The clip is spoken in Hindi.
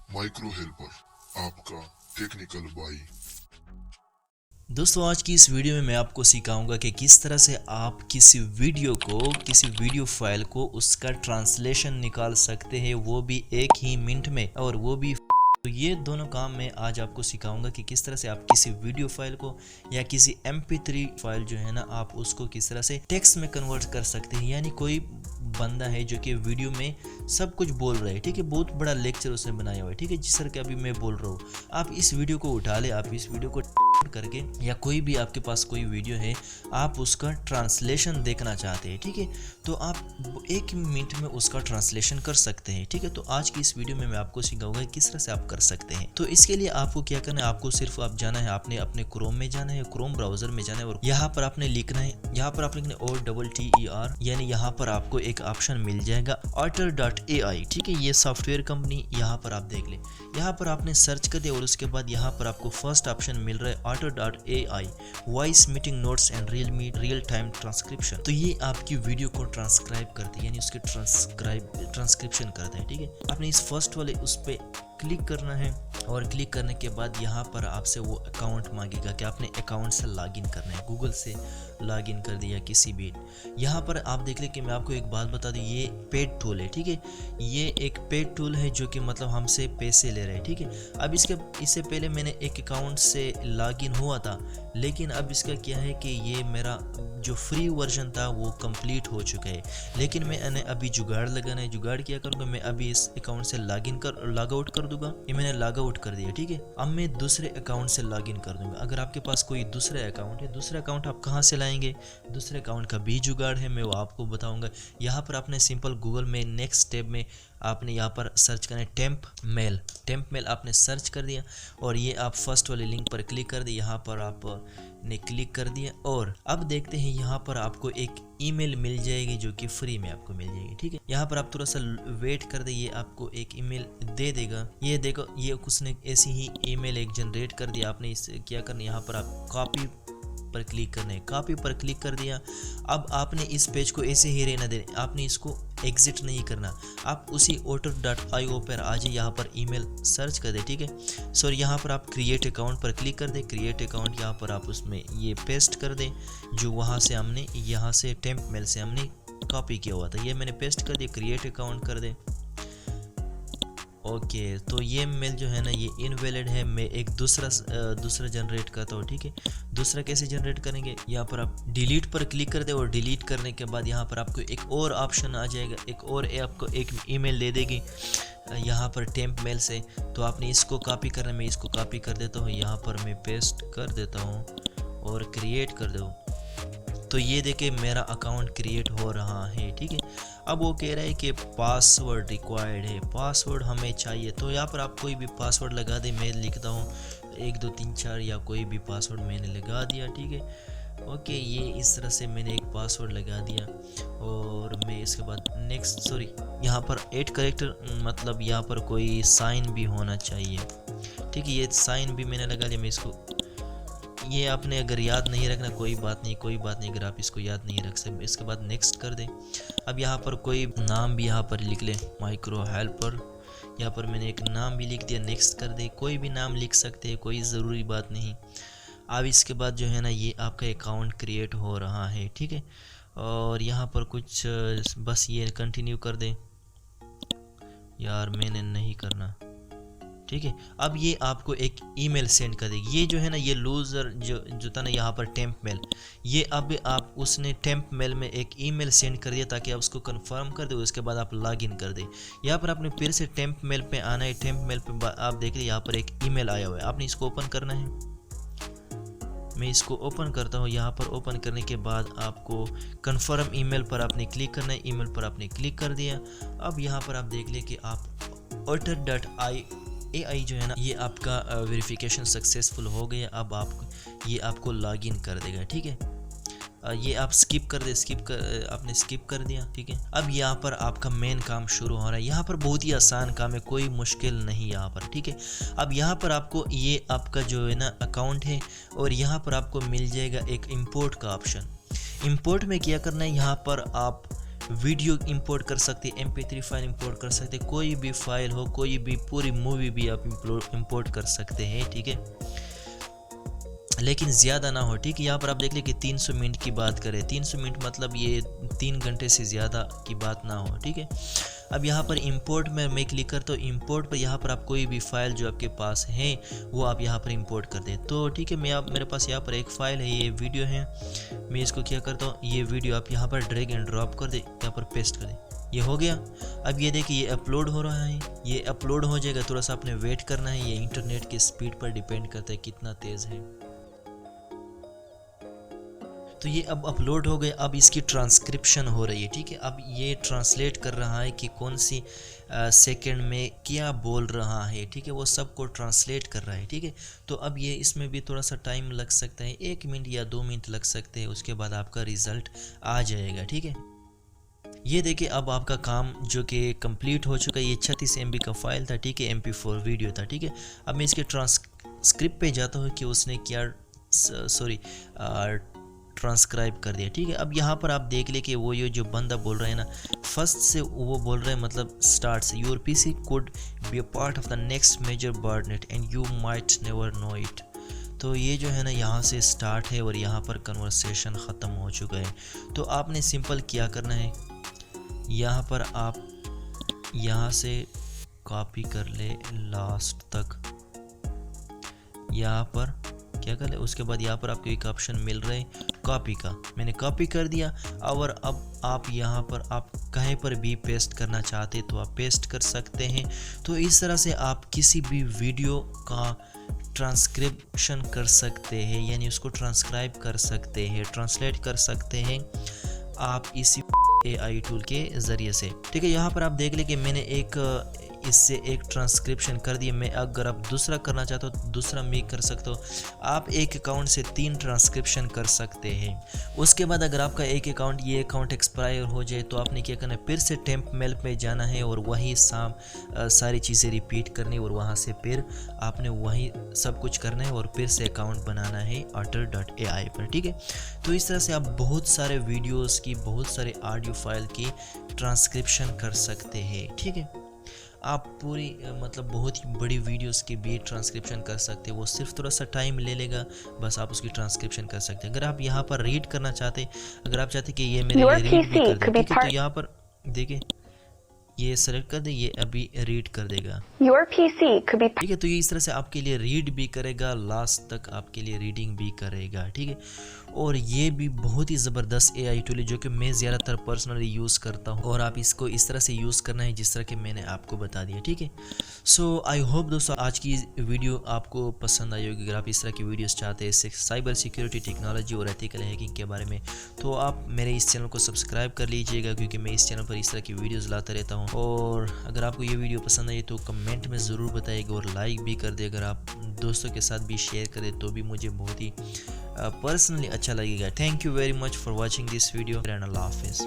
माइक्रो हेल्पर, आपका टेक्निकल भाई। दोस्तों, आज की इस वीडियो में मैं आपको सिखाऊंगा कि किस तरह से आप किसी वीडियो फाइल को उसका ट्रांसलेशन निकाल सकते हैं, वो भी एक ही मिनट में, और वो भी तो ये दोनों काम मैं आज आपको सिखाऊंगा कि किस तरह से आप किसी वीडियो फाइल को या किसी MP3 फाइल जो है ना, आप उसको किस तरह से टेक्स्ट में कन्वर्ट कर सकते हैं। यानी कोई बंदा है जो कि वीडियो में सब कुछ बोल रहा है, ठीक है, बहुत बड़ा लेक्चर उसने बनाया हुआ है, ठीक है, जिस तरह के अभी मैं बोल रहा हूँ। आप इस वीडियो को उठा ले, आप इस वीडियो को करके, या कोई भी आपके पास कोई वीडियो है, आप उसका ट्रांसलेशन देखना चाहते हैं, ठीक है, तो आप एक मिनट में उसका ट्रांसलेशन कर सकते हैं, ठीक है। तो आज की इस वीडियो में मैं आपको सिखाऊंगा किस तरह से आप कर सकते हैं। तो इसके लिए आपको क्या करना है, आपको सिर्फ आप जाना है, आपने अपने क्रोम में जाना है, क्रोम ब्राउजर में जाना है, और यहाँ पर आपने लिखना है, यहाँ पर आप लिखना है OTTER, यानी यहाँ पर आपको एक ऑप्शन मिल जाएगा otter.ai, ठीक है, ये सॉफ्टवेयर कंपनी, यहाँ पर आप देख ले, यहाँ पर आपने सर्च कर दिया, और उसके बाद यहाँ पर आपको फर्स्ट ऑप्शन मिल रहा है otter.ai voice meeting notes and real time transcription. तो ये आपकी वीडियो को ट्रांसक्राइब करती है, यानी उसके ट्रांसक्रिप्शन करते हैं, ठीक है। आपने इस फर्स्ट वाले उस पर क्लिक करना है, और क्लिक करने के बाद यहाँ पर आपसे वो अकाउंट मांगेगा कि आपने अकाउंट से लॉगिन करना है, गूगल से लॉगिन कर दिया किसी भी। यहाँ पर आप देख ले कि मैं आपको एक बात बता दूँ, ये पेड टूल है, ठीक है, ये एक पेड टूल है जो कि मतलब हमसे पैसे ले रहे हैं, ठीक है। अब इससे पहले मैंने एक अकाउंट से लॉगिन हुआ था, लेकिन अब इसका क्या है कि ये मेरा जो फ्री वर्जन था वो कंप्लीट हो चुका है, लेकिन मैंने अभी जुगाड़ लगाना है। जुगाड़ क्या करूँगा, मैं अभी इस अकाउंट से लॉग आउट कर दूंगा, ये मैंने लॉग आउट कर दिया, ठीक है। अब मैं दूसरे अकाउंट से लॉगिन कर दूंगा। अगर आपके पास कोई दूसरा अकाउंट है, दूसरा अकाउंट आप कहाँ से लाएंगे, दूसरे अकाउंट का भी जुगाड़ है, मैं वो आपको बताऊंगा। यहाँ पर आपने सिंपल गूगल में नेक्स्ट टैब में आपने यहाँ पर सर्च करना है टेम्प मेल आपने सर्च कर दिया, और ये आप फर्स्ट वाले लिंक पर क्लिक कर दिए, यहाँ पर आपने क्लिक कर दिया, और अब देखते हैं यहाँ पर आपको एक ईमेल मिल जाएगी जो कि फ्री में आपको मिल जाएगी, ठीक है। यहाँ पर आप थोड़ा सा वेट कर दे, ये आपको एक ईमेल दे देगा। ये देखो, ये उसने ऐसी ही ईमेल एक जनरेट कर दिया। आपने इसे क्या करना है, यहाँ पर आप कॉपी पर क्लिक करना है, कॉपी पर क्लिक कर दिया। अब आपने इस पेज को ऐसे ही रहना देना, आपने इसको एग्जिट नहीं करना, आप उसी otter.io पर आ जाए, यहाँ पर ईमेल सर्च कर दे, ठीक है। सो यहाँ पर आप क्रिएट अकाउंट पर क्लिक कर दे, क्रिएट अकाउंट यहाँ पर आप उसमें ये पेस्ट कर दे, जो वहाँ से हमने यहाँ से टेम्प मेल से हमने कॉपी किया हुआ था, ये मैंने पेस्ट कर दिया, क्रिएट अकाउंट कर दे। ओके, तो ये मेल जो है ना, ये इनवैलिड है, मैं एक दूसरा जनरेट करता हूँ, ठीक है। दूसरा कैसे जनरेट करेंगे, यहाँ पर आप डिलीट पर क्लिक कर दे, और डिलीट करने के बाद यहाँ पर आपको एक और ऑप्शन आ जाएगा, एक और आपको एक ईमेल दे देगी यहाँ पर टेम्प मेल से। तो आपने इसको कॉपी करना, मैं इसको कॉपी कर देता हूँ, यहाँ पर मैं पेस्ट कर देता हूँ और क्रिएट कर दो। तो ये देखिए मेरा अकाउंट क्रिएट हो रहा है, ठीक है। अब वो कह रहा है कि पासवर्ड रिक्वायर्ड है, पासवर्ड हमें चाहिए। तो यहाँ पर आप कोई भी पासवर्ड लगा दे, मैं लिखता हूँ 1 2 3 4, या कोई भी पासवर्ड मैंने लगा दिया, ठीक है। ओके, ये इस तरह से मैंने एक पासवर्ड लगा दिया, और मैं इसके बाद नेक्स्ट, सॉरी, यहाँ पर 8 करेक्टर, मतलब यहाँ पर कोई साइन भी होना चाहिए, ठीक है। ये साइन भी मैंने लगा लिया, मैं इसको, ये आपने अगर याद नहीं रखना कोई बात नहीं, अगर आप इसको याद नहीं रख सकते, इसके बाद नेक्स्ट कर दें। अब यहाँ पर कोई नाम भी यहाँ पर लिख ले, माइक्रो हेल्पर, यहाँ पर मैंने एक नाम भी लिख दिया, नेक्स्ट कर दे। कोई भी नाम लिख सकते हैं, कोई ज़रूरी बात नहीं। अब इसके बाद जो है ना, ये आपका अकाउंट क्रिएट हो रहा है, ठीक है। और यहाँ पर कुछ बस ये कंटिन्यू कर दे, यार मैंने नहीं करना, ठीक है। अब ये आपको एक ईमेल सेंड कर देगी, ये जो है ना, ये लूज़र जो था ना यहाँ पर टेम्प मेल, ये अब आप उसने टेम्प मेल में एक ईमेल सेंड कर दिया ताकि आप उसको कंफर्म कर दे, उसके बाद आप लॉगिन कर दे। यहाँ पर आपने फिर से टेम्प मेल पे आना है, टेम्प मेल पे आप देख रहे यहाँ पर एक ईमेल आया हुआ है, आपने इसको ओपन करना है। मैं इसको ओपन करता हूँ, यहाँ पर ओपन करने के बाद आपको कन्फर्म ईमेल पर आपने क्लिक करना है, ईमेल पर आपने क्लिक कर दिया। अब यहाँ पर आप देख ले कि आप otter.ai जो है ना, ये आपका वेरिफिकेशन सक्सेसफुल हो गया। अब ये आपको लॉगिन कर देगा, ठीक है। ये आप स्किप कर दे, आपने स्किप कर दिया, ठीक है। अब यहाँ पर आपका मेन काम शुरू हो रहा है। यहाँ पर बहुत ही आसान काम है, कोई मुश्किल नहीं यहाँ पर, ठीक है। अब यहाँ पर आपको ये आपका जो है ना अकाउंट है, और यहाँ पर आपको मिल जाएगा एक इंपोर्ट का ऑप्शन। इंपोर्ट में क्या करना है, यहाँ पर आप वीडियो इंपोर्ट कर सकते हैं, MP3 फाइल इंपोर्ट कर सकते हैं, कोई भी फाइल हो, कोई भी पूरी मूवी भी आप इंपोर्ट कर सकते हैं, ठीक है, लेकिन ज़्यादा ना हो, ठीक है। यहाँ पर आप देख लें कि 300 मिनट की बात करें, 300 मिनट मतलब ये 3 घंटे से ज़्यादा की बात ना हो, ठीक है। अब यहाँ पर इंपोर्ट में मैं क्लिक करता हूँ, इंपोर्ट पर यहाँ पर आप कोई भी फाइल जो आपके पास है वो आप यहाँ पर इंपोर्ट कर दें। तो ठीक है, मेरे पास यहाँ पर एक फ़ाइल है, ये वीडियो है, मैं इसको क्या करता हूँ, ये वीडियो आप यहाँ पर ड्रैग एंड ड्रॉप कर दे, यहाँ पर पेस्ट कर दे, ये हो गया। अब ये देखिए ये अपलोड हो रहा है, ये अपलोड हो जाएगा, थोड़ा सा आपने वेट करना है, ये इंटरनेट की स्पीड पर डिपेंड करता है कितना तेज़ है। तो ये अब अपलोड हो गए, अब इसकी ट्रांसक्रिप्शन हो रही है, ठीक है। अब ये ट्रांसलेट कर रहा है कि कौन सी सेकंड में क्या बोल रहा है, ठीक है, वो सब को ट्रांसलेट कर रहा है, ठीक है। तो अब ये इसमें भी थोड़ा सा टाइम लग सकता है, 1 मिनट या 2 मिनट लग सकते हैं, उसके बाद आपका रिज़ल्ट आ जाएगा, ठीक है। ये देखिए अब आपका काम जो कि कंप्लीट हो चुका है, ये 36 MB का फाइल था, ठीक है, MP4 वीडियो था, ठीक है। अब मैं इसके ट्रांसक्रिप्ट पे जाता हूँ कि उसने क्या ट्रांसक्राइब कर दिया, ठीक है। अब यहाँ पर आप देख ले कि वो ये जो बंदा बोल रहा है ना, फर्स्ट से वो बोल रहा है, मतलब स्टार्ट से, your PC could be a part of the next major botnet and you might never know it। तो ये जो है ना यहाँ से स्टार्ट है और यहाँ पर कन्वर्सेशन ख़त्म हो चुका है। तो आपने सिंपल क्या करना है, यहाँ पर आप यहाँ से कॉपी कर ले लास्ट तक, यहाँ पर क्या कर ले, उसके बाद यहाँ पर आपको एक ऑप्शन मिल रहा है कॉपी का, मैंने कॉपी कर दिया। और अब आप यहाँ पर आप कहीं पर भी पेस्ट करना चाहते तो आप पेस्ट कर सकते हैं। तो इस तरह से आप किसी भी वीडियो का ट्रांसक्रिप्शन कर सकते हैं, यानी उसको ट्रांसक्राइब कर सकते हैं, ट्रांसलेट कर सकते हैं आप इसी AI टूल के ज़रिए से, ठीक है। यहाँ पर आप देख लें कि मैंने इससे एक ट्रांसक्रिप्शन कर दिया। मैं अगर आप दूसरा करना चाहते हो तो दूसरा मैं कर सकता हूँ। आप एक अकाउंट से 3 ट्रांसक्रिप्शन कर सकते हैं। उसके बाद अगर आपका ये अकाउंट एक्सपायर हो जाए तो आपने क्या करना है, फिर से टेम्प मेल पे जाना है और वही सारी चीज़ें रिपीट करनी, और वहाँ से फिर आपने वही सब कुछ करना है और फिर से अकाउंट बनाना है otter.ai पर, ठीक है। तो इस तरह से आप बहुत सारे वीडियोज़ की, बहुत सारे ऑडियो फाइल की ट्रांसक्रिप्शन कर सकते हैं, ठीक है। आप पूरी मतलब बहुत ही बड़ी वीडियोस की भी ट्रांसक्रिप्शन कर सकते हैं, वो सिर्फ थोड़ा सा टाइम ले लेगा, बस आप उसकी ट्रांसक्रिप्शन कर सकते हैं। अगर आप यहाँ पर रीड करना चाहते, अगर आप चाहते कि ये मेरे लिए रीड भी कर दे, ठीक है, तो यहाँ पर देखिए ये सेलेक्ट कर दे, ये अभी रीड कर देगा, ठीक है। तो ये इस तरह से आपके लिए रीड भी करेगा, लास्ट तक आपके लिए रीडिंग भी करेगा, ठीक है। और ये भी बहुत ही ज़बरदस्त AI टूल है जो कि मैं ज़्यादातर पर्सनली यूज़ करता हूँ, और आप इसको इस तरह से यूज़ करना है जिस तरह कि मैंने आपको बता दिया, ठीक है। सो आई होप दोस्तों आज की वीडियो आपको पसंद आई होगी। अगर आप इस तरह की वीडियोस चाहते हैं साइबर सिक्योरिटी, टेक्नोलॉजी और एथिकल हैकिंग के बारे में, तो आप मेरे इस चैनल को सब्सक्राइब कर लीजिएगा, क्योंकि मैं इस चैनल पर इस तरह की वीडियोज़ लाता रहता हूँ। और अगर आपको ये वीडियो पसंद आई तो कमेंट में ज़रूर बताइएगा और लाइक भी कर दे। अगर आप दोस्तों के साथ भी शेयर करें तो भी मुझे बहुत ही पर्सनली अच्छा लगेगा। Thank you very much for watching this video and अल्लाह हाफिज़।